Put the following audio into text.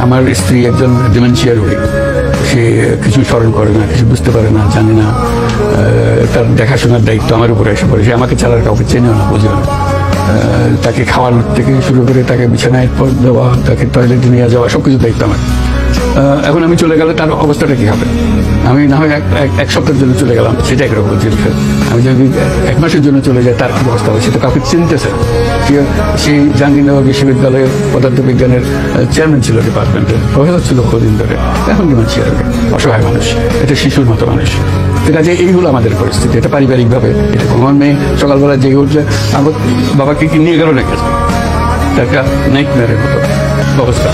আমার স্ত্রী একজন ডিমেনশিয়া রোগী, সে কিছু স্মরণ করে না, কিছু বুঝতে পারে না, জানে না। তার দেখাশোনার দায়িত্ব আমার উপরে এসে পড়ে। সে আমাকে ছাড়ার কাউকে চেনেও না, বুঝেও না। তাকে খাওয়ার থেকে শুরু করে তাকে বিছানায় দেওয়া, তাকে টয়লেটে নিয়ে যাওয়া, সবকিছু দায়িত্ব আমার। এখন আমি চলে গেলে তার অবস্থাটা কি হবে? আমি না হয় এক সপ্তাহের জন্য চলে গেলাম, সেটা একরকম জিনিস। আমি যদি 1 মাসের জন্য চলে যাই, তার কি অবস্থা হবে সেটা কাউকে চিনতেছে। সেই জাহাঙ্গীরনগর বিশ্ববিদ্যালয়ের পদার্থবিজ্ঞানের চেয়ারম্যান ছিল, ডিপার্টমেন্টের প্রফেসর ছিল বহুদিন ধরে, এখন ডিমেনশিয়া রোগী, অসহায় মানুষ, এটা শিশুর মতো মানুষ। কাজে এইগুলো আমাদের পরিস্থিতি। এটা পারিবারিকভাবে, এটা আমার মেয়ে সকালবেলা জেগে উঠলে আমার বাবাকে কি নিয়ে গেল নাকি, একটা নাইটমেয়ারের মতো অবস্থা।